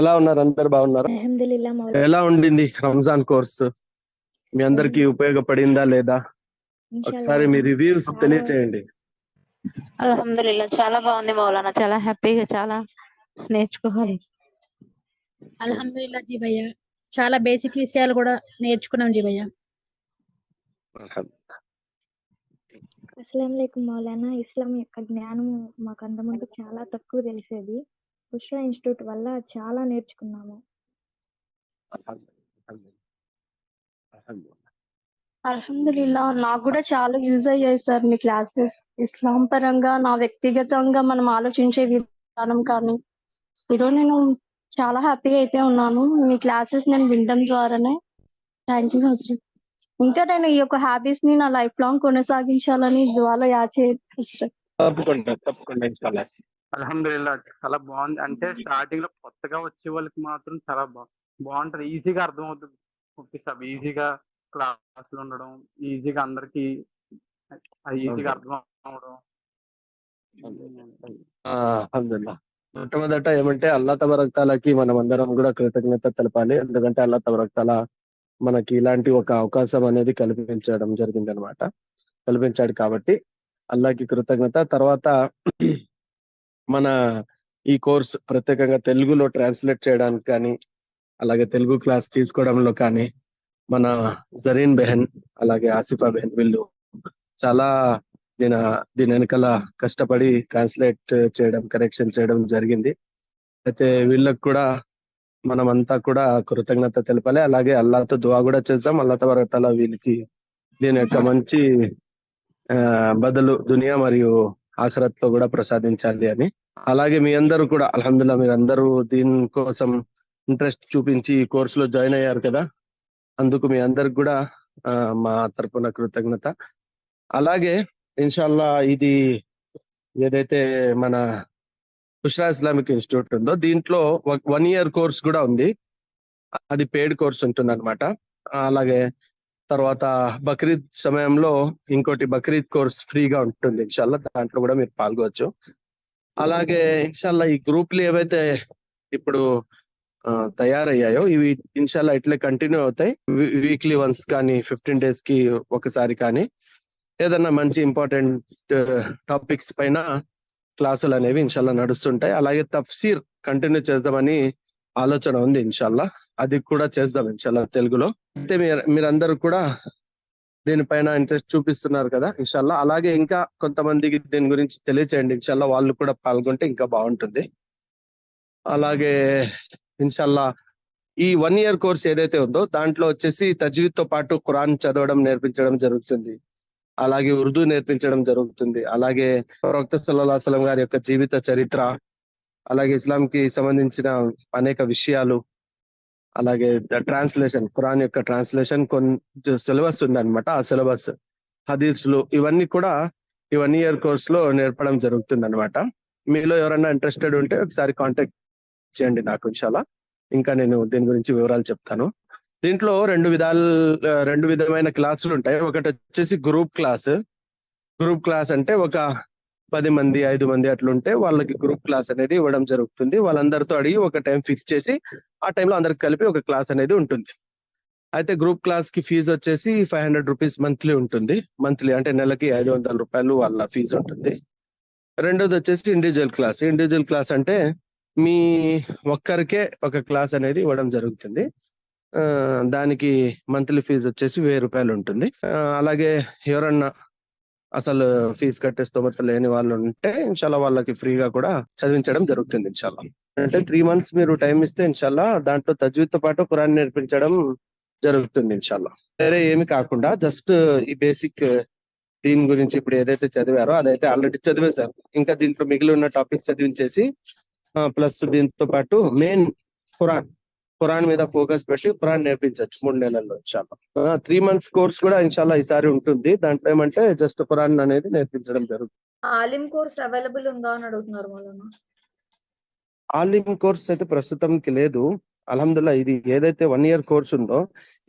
ఎలా ఉన్నారు? అందరు బాగున్నారు? అల్హమ్దులిల్లా మౌలా. ఎలా ఉండింది రంజాన్ కోర్స్? మీ అందరికి ఉపయోగపడిందా లేదా? ఒకసారి మీ రివ్యూస్ చాలా తెలియచేయండి. అల్హమ్దులిల్లా చాలా బాగుంది మౌలానా. చాలా హ్యాపీగా చాలా నేర్చుకోవాలి. అల్హమ్దులిల్లా జీ భయ్య, చాలా బేసిక్ విషయాలు కూడా నేర్చుకున్నాం జీ భయ్య. అస్సలాముఅలైకుం మౌలానా. ఇస్లాం యొక్క జ్ఞానం మాకు అంతముందు చాలా తక్కువ తెలిసేది. బుష్రా ఇన్స్టిట్యూట్ వల్ల చాలా నేర్చుకున్నాము. అల్హమ్దులిల్లా నాకు కూడా చాలా యూజ్ అయ్యాయి సార్ మీ క్లాసెస్. ఇస్లాం పరంగా నా వ్యక్తిగతంగా మనం ఆలోచించే విధానం కానీ ఈరోజు నేను చాలా హ్యాపీగా అయితే ఉన్నాను. మీ క్లాసెస్ నేను వినడం ద్వారానే. Thank you Hasrat. ఇంకా నేను ఈ యొక్క హ్యాబిట్స్ ని నా లైఫ్ లాంగ్ కొనసాగించాలని దుఆలో యాద్ చేస్తాను. తప్పకుండా ఇన్షాల్లా. అల్హమ్దులిల్లా చాలా బాగుంది. అంటే స్టార్టింగ్ లో కొత్తగా వచ్చే వాళ్ళకి మాత్రం చాలా బాగుంటది. ఈజీగా అర్థమవుతుంది. ఓకే సార్, ఈజీగా క్లాసులు ఉండడం, ఈజీగా అందరికి ఈజీగా అర్థం అవడం. అల్హమ్దులిల్లా. మొట్టమొదట ఏమంటే అల్లా తబారక్ తాలాకి మనం అందరం కూడా కృతజ్ఞత తెలపాలి. ఎందుకంటే అల్లా తబారక్ తాలా మనకి ఇలాంటి ఒక అవకాశం అనేది కల్పించడం జరిగింది అనమాట. కల్పించాడు కాబట్టి అల్లాకి కృతజ్ఞత. తర్వాత మన ఈ కోర్స్ ప్రత్యేకంగా తెలుగులో ట్రాన్స్లేట్ చేయడానికి కానీ, అలాగే తెలుగు క్లాస్ తీసుకోవడంలో కానీ మన జరీన్ బెహన్ అలాగే ఆసిఫా బెహన్ వీళ్ళు చాలా దీని వెనకాల కష్టపడి ట్రాన్స్లేట్ చేయడం, కరెక్షన్ చేయడం జరిగింది. అయితే వీళ్ళకి కూడా మనమంతా కూడా కృతజ్ఞత తెలపాలి. అలాగే అల్లాతో దువా కూడా చేద్దాం. అల్లా తబారక్ తఆలా వీళ్ళకి దీని యొక్క మంచి బదులు దునియా మరియు ఆఖిరత్ లో కూడా ప్రసాదించాలి అని. అలాగే మీ అందరూ కూడా అల్హమ్దులిల్లా మీరు అందరూ దీని కోసం ఇంట్రెస్ట్ చూపించి ఈ కోర్సులో జాయిన్ అయ్యారు కదా, అందుకు మీ అందరికి కూడా మా తరపున కృతజ్ఞత. అలాగే ఇన్షాల్లా ఇది ఏదైతే మన బుష్రా ఇస్లామిక్ ఇన్స్టిట్యూట్ ఉందో దీంట్లో 1 year కోర్స్ కూడా ఉంది. అది పెయిడ్ కోర్స్ ఉంటుంది అనమాట. అలాగే తర్వాత బక్రీద్ సమయంలో ఇంకోటి బక్రీద్ కోర్స్ ఫ్రీగా ఉంటుంది ఇన్షాల్లా. దాంట్లో కూడా మీరు పాల్గొవచ్చు. అలాగే ఇన్షాల్లా ఈ గ్రూప్లు ఏవైతే ఇప్పుడు తయారయ్యాయో ఇవి ఇన్షాల్లా ఇట్లే కంటిన్యూ అవుతాయి. వీక్లీ వన్స్ కానీ 15 days కి ఒకసారి కానీ ఏదన్నా మంచి ఇంపార్టెంట్ టాపిక్స్ పైన క్లాసులు అనేవి ఇన్షాల్లా నడుస్తుంటాయి. అలాగే తఫ్సీర్ కంటిన్యూ చేద్దామని ఆలోచన ఉంది ఇన్షాల్లా. అది కూడా చేద్దాం ఇన్షాల్లా తెలుగులో. అయితే మీరందరూ కూడా దీనిపైన ఇంట్రెస్ట్ చూపిస్తున్నారు కదా ఇన్షాల్లా. అలాగే ఇంకా కొంతమందికి దీని గురించి తెలియచేయండి ఇన్షాల్లా. వాళ్ళు కూడా పాల్గొంటే ఇంకా బాగుంటుంది. అలాగే ఇన్షాల్లా ఈ 1 year కోర్స్ ఏదైతే ఉందో దాంట్లో వచ్చేసి తజ్వీద్ తో పాటు ఖురాన్ చదవడం నేర్పించడం జరుగుతుంది. అలాగే ఉర్దూ నేర్పించడం జరుగుతుంది. అలాగే ప్రవక్త సల్లల్లాహు అలైహి వసల్లం గారి యొక్క జీవిత చరిత్ర, అలాగే ఇస్లాంకి సంబంధించిన అనేక విషయాలు, అలాగే ట్రాన్స్లేషన్, ఖురాన్ యొక్క ట్రాన్స్లేషన్ కొన్ని సిలబస్ ఉందన్నమాట. ఆ సిలబస్ హదీస్లు ఇవన్నీ కూడా ఈ 1 year కోర్స్ లో నేర్పడం జరుగుతుంది అనమాట. మీలో ఎవరైనా ఇంట్రెస్టెడ్ ఉంటే ఒకసారి కాంటాక్ట్ చేయండి నాకు ఇన్షాల్లా. ఇంకా నేను దీని గురించి వివరాలు చెప్తాను. దీంట్లో రెండు విధమైన క్లాసులు ఉంటాయి. ఒకటి వచ్చేసి గ్రూప్ క్లాస్. గ్రూప్ క్లాస్ అంటే ఒక 10 మంది 5 మంది అట్లుంటే వాళ్ళకి గ్రూప్ క్లాస్ అనేది ఇవ్వడం జరుగుతుంది. వాళ్ళందరితో అడిగి ఒక టైం ఫిక్స్ చేసి ఆ టైంలో అందరికి కలిపి ఒక క్లాస్ అనేది ఉంటుంది. అయితే గ్రూప్ క్లాస్ కి ఫీజు వచ్చేసి 500 రూపీస్ మంత్లీ ఉంటుంది. మంత్లీ అంటే నెలకి 500 రూపాయలు వాళ్ళ ఫీజు ఉంటుంది. రెండోది వచ్చేసి ఇండివిజువల్ క్లాస్. ఇండివిజువల్ క్లాస్ అంటే మీ ఒక్కరికే ఒక క్లాస్ అనేది ఇవ్వడం జరుగుతుంది. దానికి మంత్లీ ఫీజు వచ్చేసి 1000 రూపాయలు ఉంటుంది. అలాగే ఎవరన్నా అసలు ఫీజు కట్టే స్తోమత లేని వాళ్ళు ఉంటే ఇన్షాల్లా వాళ్ళకి ఫ్రీగా కూడా చదివించడం జరుగుతుంది ఇన్షాల్లా. అంటే 3 months మీరు టైం ఇస్తే ఇన్షాల్లా దాంట్లో తజ్వీద్ తో పాటు ఖురాన్ నేర్పించడం జరుగుతుంది ఇన్షాల్లా. వేరే ఏమి కాకుండా జస్ట్ ఈ బేసిక్ దీని గురించి ఇప్పుడు ఏదైతే చదివారో అదైతే ఆల్రెడీ చదివేశారు. ఇంకా దీంట్లో మిగిలి ఉన్న టాపిక్స్ చదివించేసి ప్లస్ దీంతో పాటు మెయిన్ ఖురాన్ మీద ఫోకస్ పెట్టి ఖురాన్ నేర్పించవచ్చు 3 నెలల్లో ఇన్షాల్లా. 3 months కోర్స్ కూడా ఇన్షాల్లా ఈసారి ఉంటుంది. దాంట్లో ఏమంటే జస్ట్ ఖురాన్ అనేది నేర్పించడం జరుగుతుంది. ఆలిం కోర్స్ అవైలబుల్ ఉందా అని అడుగుతున్నారు మౌలానా. ఆలిం కోర్స్ అయితే ప్రస్తుతంకి లేదు. అల్హమ్దులిల్లా ఇది ఏదైతే 1 year కోర్స్ ఉందో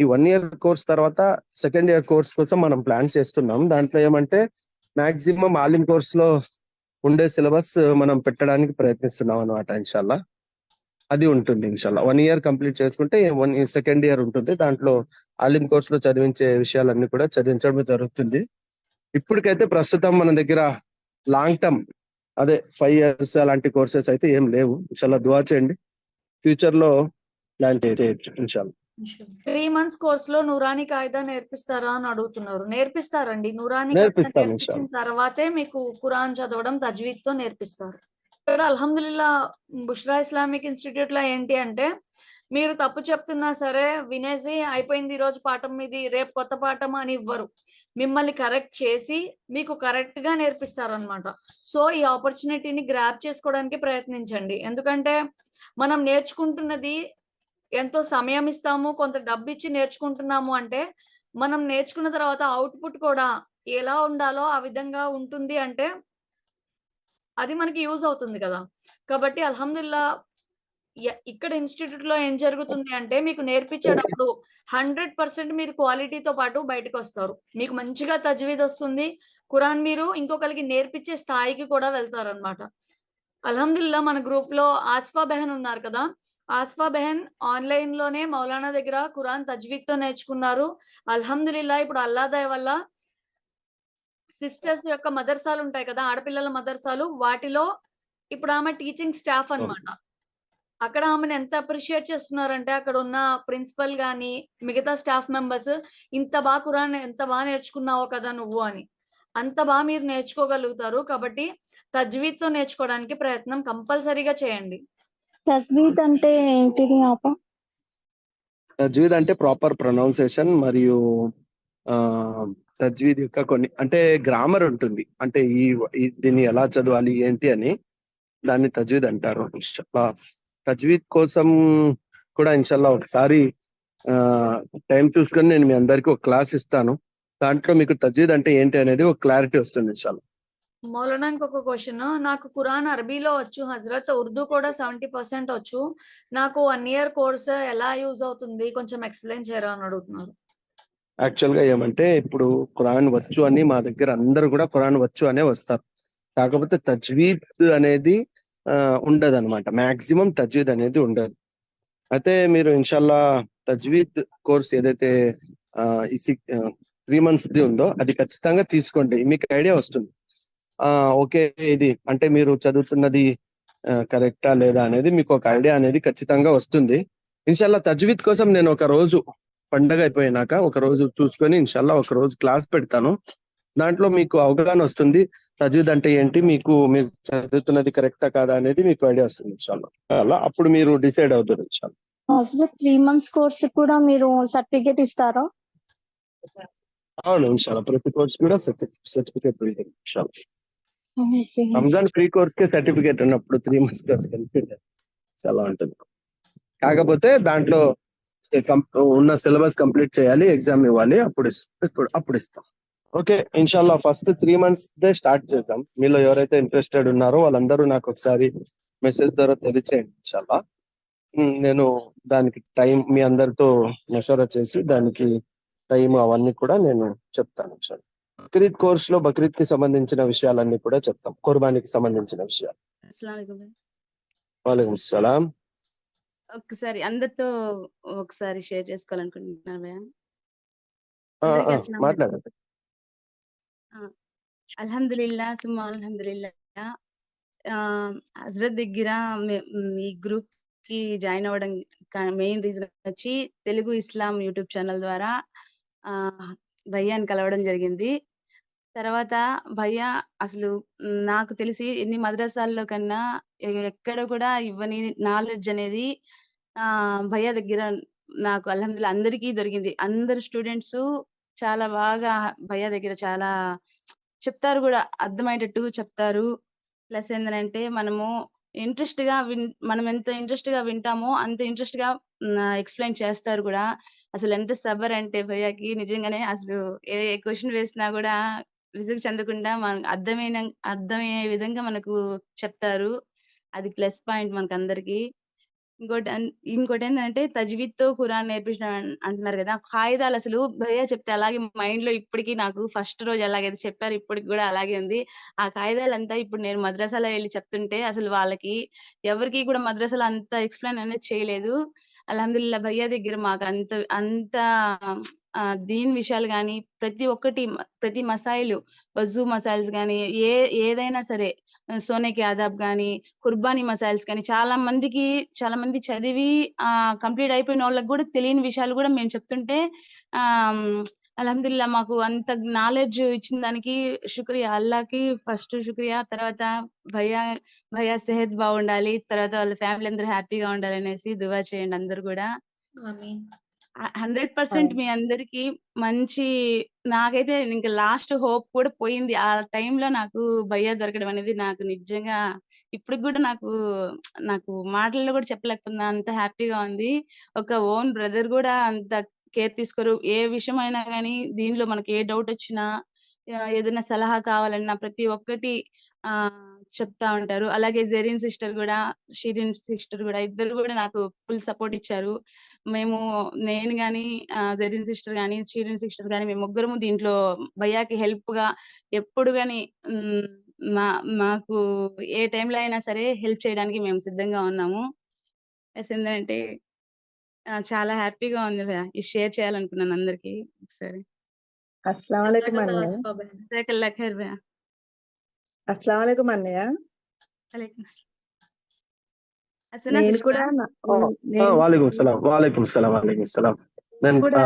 ఈ 1 year కోర్స్ తర్వాత 2nd year కోర్స్ కోసం మనం ప్లాన్ చేస్తున్నాం. దాంట్లో ఏమంటే మాక్సిమం ఆలిం కోర్స్ లో ఉండే సిలబస్ మనం పెట్టడానికి ప్రయత్నిస్తున్నాం అనమాట ఇన్షాల్లా. అది ఉంటుంది ఇన్షాల్లా. 1 ఇయర్ కంప్లీట్ చేసుకుంటే సెకండ్ ఇయర్ ఉంటుంది. దాంట్లో ఆలిం కోర్సులో చదివించే విషయాలన్నీ కూడా చదివించడం జరుగుతుంది. ఇప్పటికైతే ప్రస్తుతం మన దగ్గర లాంగ్ టర్మ్ అదే 5 ఇయర్స్ అలాంటి కోర్సెస్ అయితే ఏం లేవు. ఇన్షాల్లా దువా చేయండి, ఫ్యూచర్ లో ప్లాన్ చేయొచ్చు ఇన్షాల్లా. 3 మంత్స్ కోర్స్ లో నూరానీ కాయిదా నేర్పిస్తారా అని అడుగుతున్నారు. నేర్పిస్తారండి. నూరానీ కాయిదా నేర్పిస్తాం నేర్పించిన ఇన్షాల్లా. తర్వాతే మీకు ఖురాన్ చదవడం తజ్వీద్ తో నేర్పిస్తారు. ఇక్కడ అల్హమ్దుల్లా బుష్రా ఇస్లామిక్ ఇన్స్టిట్యూట్ లో ఏంటి అంటే, మీరు తప్పు చెప్తున్నా సరే వినేసి అయిపోయింది ఈ రోజు పాఠం మీది, రేపు కొత్త పాఠం అని ఇవ్వరు. మిమ్మల్ని కరెక్ట్ చేసి మీకు కరెక్ట్ గా నేర్పిస్తారనమాట. సో ఈ ఆపర్చునిటీని గ్రాప్ చేసుకోవడానికి ప్రయత్నించండి. ఎందుకంటే మనం నేర్చుకుంటున్నది ఎంతో సమయం ఇస్తాము, కొంత డబ్బు ఇచ్చి నేర్చుకుంటున్నాము అంటే, మనం నేర్చుకున్న తర్వాత అవుట్‌పుట్ కూడా ఎలా ఉండాలో ఆ విధంగా ఉంటుంది అంటే, అది మనకి యూజ్ అవుతుంది కదా! కాబట్టి అల్హమ్దుల్లా ఇక్కడ ఇన్‌స్టిట్యూట్‌లో ఏం జరుగుతుంది అంటే, మీకు నేర్పించేటప్పుడు 100% మీరు క్వాలిటీతో పాటు బయటకొస్తారు. మీకు మంచిగా తజ్వీద్ వస్తుంది. ఖురాన్ మీరు ఇంకొకళ్ళకి నేర్పించే స్థాయికి కూడా వెళ్తారనమాట. అల్హమ్దుల్లా మన గ్రూప్‌లో ఆసిఫా బెహన్ ఉన్నారు కదా! ఆసిఫా బెహన్ ఆన్‌లైన్‌లోనే మౌలానా దగ్గర ఖురాన్ తజ్వీద్‌తో నేర్చుకున్నారు. అల్హమ్దులిల్లా ఇప్పుడు అల్లా దయ వల్ల సిస్టర్స్ యొక్క మదర్సాలు ఉంటాయి కదా! ఆడపిల్లల మదర్సాలు. వాటిలో ఇప్పుడు ఆమె టీచింగ్ స్టాఫ్ అన్నమాట. అక్కడ ఆమెను ఎంత అప్రిషియేట్ చేస్తున్నారంటే, అక్కడ ఉన్న ప్రిన్సిపల్ గాని, మిగతా స్టాఫ్ మెంబర్స్ ఇంత ఖురాన్ ఎంత నేర్చుకున్నావో కదా నువ్వు అని. అంత మీరు నేర్చుకోగలుగుతారు. కాబట్టి తజ్వీద్‌తో నేర్చుకోవడానికి ప్రయత్నం కంపల్సరీగా చేయండి. తస్బీత్ అంటే ఏంటిది ఆప? తజ్వీద్ అంటే ప్రాపర్ ప్రొనౌన్సియేషన్ మరియు తజ్వీద్ యొక్క కొన్ని అంటే గ్రామర్ ఉంటుంది. అంటే దీన్ని ఎలా చదవాలి ఏంటి అని దాన్ని తజ్వీద్ అంటారు. ఇన్షాల్లా తజ్వీద్ కోసం కూడా ఇన్షాల్లా ఒకసారి టైం చూసుకొని నేను మీ అందరికి ఒక క్లాస్ ఇస్తాను. దాంట్లో మీకు తజ్వీద్ అంటే ఏంటి అనేది ఒక క్లారిటీ వస్తుంది ఇన్షాల్లా. మౌలానా ఇంకొక క్వశ్చన్. నాకు ఖురాన్ అరబీలో వచ్చు హజరత్. ఉర్దూ కూడా 70% వచ్చు. నాకు 1 ఇయర్ కోర్స్ ఎలా యూజ్ అవుతుంది? కొంచెం ఎక్స్‌ప్లెయిన్ చేయరా అని అడుగుతున్నారు. యాక్చువల్ గా ఏమంటే ఇప్పుడు ఖురాన్ వచ్చు అని మా దగ్గర అందరూ కూడా ఖురాన్ వచ్చు అనే వస్తారు. కాకపోతే తజ్వీద్ అనేది ఉండదు అనమాట. మాక్సిమం తజ్వీద్ అనేది ఉండదు. అయితే మీరు ఇన్షాల్లా తజ్వీద్ కోర్స్ ఏదైతే ఈ 3 months ఉందో అది ఖచ్చితంగా తీసుకోండి. మీకు ఐడియా వస్తుంది. ఓకే, ఇది అంటే మీరు చదువుతున్నది కరెక్టా లేదా అనేది మీకు ఒక ఐడియా అనేది ఖచ్చితంగా వస్తుంది. ఇన్షాల్లా తజ్వీద్ కోసం నేను ఒక రోజు పండగ అయిపోయినాక ఒక రోజు చూసుకొని ఇన్షాల్లా ఒక రోజు క్లాస్ పెడతాను. దాంట్లో మీకు అవగాహన వస్తుంది. తజ్వీద్ అంటే ఏంటి, మీరు చదువుతున్నది కరెక్టా కాదా అనేది మీకు ఐడియా వస్తుంది ఇన్షాల్లా. అలా అప్పుడు మీరు డిసైడ్ అవుతారు ఇన్షాల్లా. అసలు 3 months కోర్స్ కూడా మీరు సర్టిఫికేట్ ఇస్తారా? అవును ఇన్షాల్లా. ప్రతి కోర్స్ కూడా సర్టిఫికేట్ ఉంటుంది ఇన్షాల్లా. ఓకే. రంజాన్ ఫ్రీ కోర్స్ కే సర్టిఫికేట్ ఉన్నప్పుడు 3 months కోర్స్ కంప్లీట్ చాలా ఉంటుంది. కాకపోతే దాంట్లో ఉన్న సిలబస్ కంప్లీట్ చేయాలి, ఎగ్జామ్ ఇవ్వాలి, అప్పుడు ఇస్తాం. ఓకే ఇన్షాల్లా ఫస్ట్ 3 months స్టార్ట్ చేద్దాం. మీలో ఎవరైతే ఇంట్రెస్టెడ్ ఉన్నారో వాళ్ళందరూ నాకు ఒకసారి మెసేజ్ ద్వారా తెలియచేయండి ఇన్షాల్లా. నేను దానికి టైం మీ అందరితో మెషర్ చేసి దానికి టైం అవన్నీ కూడా నేను చెప్తాను ఇన్షాల్లా. బక్రీద్ కోర్స్ లో బక్రీద్ కి సంబంధించిన విషయాలన్నీ కూడా చెప్తాం. కుర్బానీకి సంబంధించిన విషయాలు. అస్సలాముఅలైకుం. వాలేకుం సలాం. ఒకసారి అందరితో ఒకసారి షేర్ చేసుకోవాలనుకుంటున్నాను భయ్యా. ఆ, అందరికీ ఆ, అస్సలాముఅలైకుం. మాట్లాడండి. అల్హమ్దులిల్లా సుమ్మా అల్హమ్దులిల్లా. హజరత్ దగ్గర ఈ గ్రూప్ కి జాయిన్ అవ్వడం మెయిన్ రీజన్ వచ్చి తెలుగు ఇస్లాం యూట్యూబ్ ఛానల్ ద్వారా భయ్యాని కలవడం జరిగింది. తర్వాత భయ్యా అసలు నాకు తెలిసి ఎన్ని మద్రసాల్లో కన్నా ఎక్కడ కూడా ఇవ్వని నాలెడ్జ్ అనేది భయ్యా దగ్గర నాకు అల్హమ్దులిల్లా అందరికీ దొరికింది. అందరు స్టూడెంట్స్ చాలా బాగా భయ్యా దగ్గర చాలా చెప్తారు కూడా, అర్థమయ్యేటట్టు చెప్తారు. ప్లస్ ఏంటంటే మనం ఎంత ఇంట్రెస్ట్ గా వింటామో అంత ఇంట్రెస్ట్ గా ఎక్స్ప్లెయిన్ చేస్తారు కూడా. అసలు ఎంత సబర్ అంటే భయ్యాకి నిజంగానే అసలు ఏ క్వశ్చన్ వేసినా కూడా విసుగు చెందకుండా అర్థమయ్యే విధంగా మనకు చెప్తారు. అది ప్లస్ పాయింట్ మనకందరికి. ఇంకోటి ఏంటంటే తజ్వీద్తో ఖురాన్ నేర్పించడం అంటున్నారు కదా, ఖాయిదాలు అసలు భయ్యా చెప్తే అలాగే మైండ్ లో ఇప్పటికీ నాకు ఫస్ట్ రోజు ఎలాగైతే చెప్పారు ఇప్పటికి కూడా అలాగే ఉంది. ఆ ఖాయిదాలంతా ఇప్పుడు నేను మద్రసాలో వెళ్ళి చెప్తుంటే అసలు వాళ్ళకి ఎవరికి కూడా మద్రసాలో అంత ఎక్స్ప్లెయిన్ అనేది చేయలేదు. అల్హమ్దులిల్లా భయ్యా దగ్గర మాకు అంత అంత దీని విషయాలు కానీ ప్రతి ఒక్కటి ప్రతి మసాయిలు వజూ మసాయిల్స్ కానీ ఏదైనా సరే సోనేకి ఆదాబ్ కానీ కుర్బానీ మసాయిల్స్ కానీ చాలా మంది చదివి కంప్లీట్ అయిపోయిన వాళ్ళకి కూడా తెలియని విషయాలు కూడా మేము చెప్తుంటే అల్హమ్దులిల్లా మాకు అంత నాలెడ్జ్ ఇచ్చిన దానికి శుక్రియా అల్లాకి ఫస్ట్ శుక్రియా. తర్వాత భయ్యా సెహత్ బాగుండాలి, తర్వాత వాళ్ళ ఫ్యామిలీ అందరూ హ్యాపీగా ఉండాలి అనేసి దువా చేయండి అందరు కూడా. ఆమీన్. 100% మీ అందరికి మంచి. నాకైతే ఇంకా లాస్ట్ హోప్ కూడా పోయింది ఆ టైంలో. నాకు భయ్యా దొరకడం అనేది నాకు నిజంగా ఇప్పటికి కూడా నాకు మాటల్లో కూడా చెప్పలేకపోతున్నా, అంత హ్యాపీగా ఉంది. ఒక ఓన్ బ్రదర్ కూడా అంత కేర్ తీసుకోరు. ఏ విషయం అయినా కానీ దీనిలో మనకి ఏ డౌట్ వచ్చినా ఏదైనా సలహా కావాలన్నా ప్రతి ఒక్కటి చెప్తా ఉంటారు. అలాగే జెరీన్ సిస్టర్ కూడా, షిరిన్ సిస్టర్ కూడా ఇద్దరు కూడా నాకు ఫుల్ సపోర్ట్ ఇచ్చారు. నేను గాని జెరీన్ సిస్టర్ గాని షిరిన్ సిస్టర్ గాని మేము ముగ్గురము దీంట్లో భయ్యాకి హెల్ప్ గా ఎప్పుడు గాని మాకు ఏ టైంలో అయినా సరే హెల్ప్ చేయడానికి మేము సిద్ధంగా ఉన్నాము. ఏంటంటే చాలా హ్యాపీగా ఉంది భయ్యా. ఇది షేర్ చేయాలనుకున్నాను అందరికి ఒకసారి. अस्सलाम वालेकुम अन्या। ఆసిఫా బహన్. జజాకల్లా ఖైర్ భయ్యా. अस्सलाम वालेकुम अन्या। అలైకుం అస్సలాం. హసనా నేను సిస్టర్ కూడా వాలేకుం సలాం వాలేకుం సలాం వాలేకుం సలాం. నేను కూడా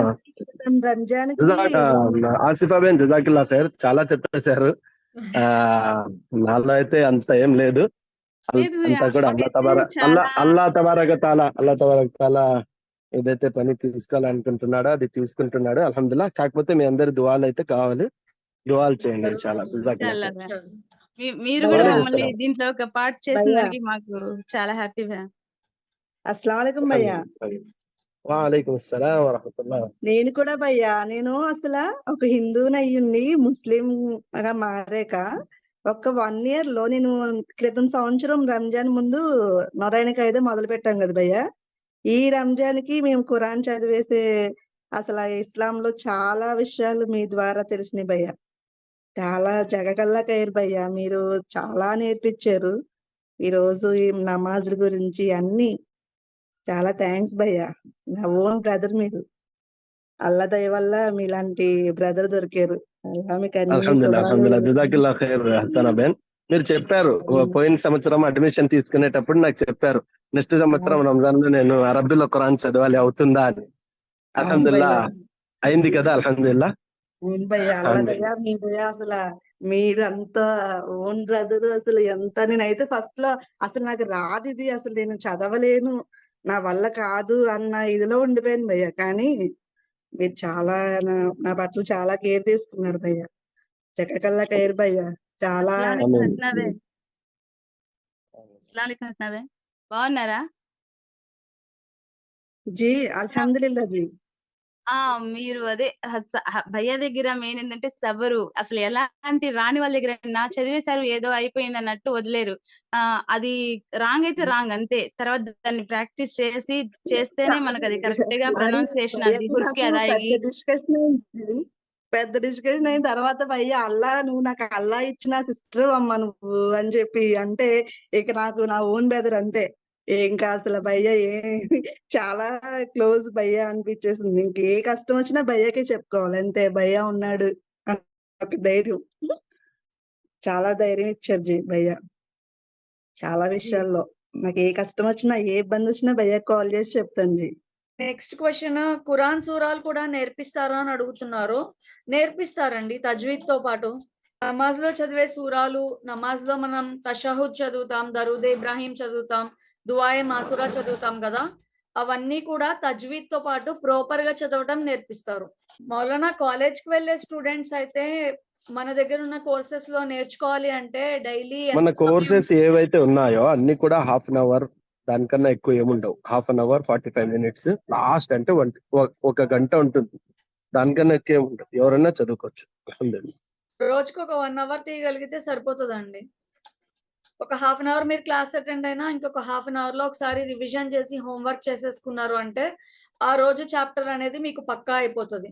రంజాన్ కి ఆసిఫా బేన్ జజాకిల్లా ఖైర్, చాలా చెప్పేశారు. నాలో అయితే అంత ఏం లేదు. అంతా కూడా అల్లా తబారక తాలా ఏదైతే పని తీసుకోవాలనుకుంటున్నాడో అది తీసుకుంటున్నాడు అల్హమ్దులిల్లా. కాకపోతే మీ అందరి దువాలు అయితే కావాలి, దువాలు చేయండి చాలా. ఇన్షాల్లా భయ్యా. మీరు కూడా మమ్మల్ని దీంట్లో ఒక పార్ట్ చేసిన దానికి మాకు చాలా హ్యాపీ భయ్యా. अस्सलाम वालेकुम भैया। వాలేకుం అస్సలాం వరహమతుల్లాహ్. నేను కూడా భయ్యా, నేను అసలు ఒక హిందూని అయ్యుండి ముస్లిం గా మారాక ఒక 1 year లో నేను క్రితం సంవత్సరం రంజాన్ ముందు నొరాయిన ఖైదా మొదలు పెట్టాం కదా భయ్యా. ఈ రంజాన్ కి మేము ఖురాన్ చదివేసే అసలు ఇస్లాంలో చాలా విషయాలు మీ ద్వారా తెలిసినాయి భయ్యా. చాలా జగకల్లా ఖైర్ భయ్యా, మీరు చాలా నేర్పించారు. ఈరోజు ఈ నమాజుల గురించి అన్ని చాలా థ్యాంక్స్ భయ్యా. నా ఓన్ బ్రదర్ మీరు. అల్లా దయ వల్ల మీలాంటి బ్రదర్ దొరికారు. అల్లా మీకు అన్ని అల్హమ్దులిల్లా శుభాలు. జజాకిల్లా ఖైర్ హసనా బేన్. మీరు చెప్పారు పోయిన సంవత్సరం అడ్మిషన్ తీసుకునేటప్పుడు నాకు చెప్పారు నెక్స్ట్ సంవత్సరం రంజాన్ లో నేను అరబ్బీలో ఖురాన్ చదవాలి, అవుతుందా అని. అల్హమ్దులిల్లా అయింది కదా అల్హమ్దులిల్లా. అవును భయ్యా, అల్లా దయ మీ దయ. మీరు అంత ఓన్ బ్రదర్ అసలు ఎంత. నేనైతే ఫస్ట్ లో అసలు నాకు రాదు ఇది, అసలు నేను చదవలేను, నా వల్ల కాదు అన్న ఇదిలో ఉండిపోయాను భయ్యా. కానీ మీరు చాలా నా పట్ల చాలా కేర్ తీసుకున్నారు భయ్యా. చక్కకల్లా కేర్ భయ్యా. చాలా బాగున్నారా? జీ అల్హమ్దులిల్లా జీ. మీరు అదే భయ్యా దగ్గర మెయిన్ ఏంటంటే సబరు. అసలు ఎలాంటి రాని వాళ్ళ దగ్గర చదివేశారు ఏదో అయిపోయింది అన్నట్టు వదిలేరు. అది రాంగ్ అయితే రాంగ్ అంతే. తర్వాత దాన్ని ప్రాక్టీస్ చేస్తేనే మనకు అది కరెక్ట్ గా ప్రొనౌన్సియేషన్ అది హుర్కి అదాయి. పెద్ద డిస్కషన్ అయిన తర్వాత భయ్యా అల్లా నువ్వు నాకు అల్లా ఇచ్చిన సిస్టర్ అమ్మ నువ్వు అని చెప్పి అంటే ఇక నాకు నా ఓన్ బ్రదర్ అంతే. ఇంకా అసలు భయ్యా చాలా క్లోజ్ భయ్యా అనిపించేసింది. ఇంకే కష్టం వచ్చినా భయ్యాకే చెప్పుకోవాలి అంతే. భయ్యా ఉన్నాడు ఒక ధైర్యం. చాలా ధైర్యం ఇచ్చారు జీ భయ్యా చాలా విషయాల్లో. నాకు ఏ కష్టం వచ్చినా ఏ ఇబ్బంది వచ్చినా భయ్యా కాల్ చేసి చెప్తాను జీ. నెక్స్ట్ క్వశ్చన్, ఖురాన్ సూరాలు కూడా నేర్పిస్తారా అని అడుగుతున్నారు. నేర్పిస్తారండి తజ్వీద్ తో పాటు. నమాజ్ లో చదివే సూరాలు, నమాజ్ లో మనం తషహుద్ చదువుతాం, దరూద్ ఇబ్రాహీం చదువుతాం, దుఆయే మాసూరా చదువుతాం కదా, అవన్నీ కూడా తజ్వీద్ తో పాటు ప్రాపర్ గా చదవటం నేర్పిస్తారు. మౌలానా కాలేజ్ కి వెళ్లే స్టూడెంట్స్ అయితే మన దగ్గర ఉన్న కోర్సెస్ లో నేర్చుకోవాలి అంటే డైలీ మన కోర్సెస్ ఏవైతే ఉన్నాయో అన్ని కూడా 1/2 hour దానికన్నా ఎక్కువ ఏముండవు. 1/2 hour 45 minutes లాస్ట్ అంటే 1 గంట ఉంటుంది. దానికన్నా ఎక్కువ ఏముండదు. ఎవరైనా చదువుకోవచ్చు. రోజుకు ఒక 1 hour తీయగలిగితే సరిపోతుందండి. ఒక హాఫ్ అన్ అవర్ మీరు క్లాస్ అటెండ్ అయినా ఇంకొక హాఫ్ అన్ అవర్ లో ఒకసారి రివిజన్ చేసి హోంవర్క్ చేసేసుకున్నారు అంటే ఆ రోజు చాప్టర్ అనేది మీకు పక్కా అయిపోతుంది.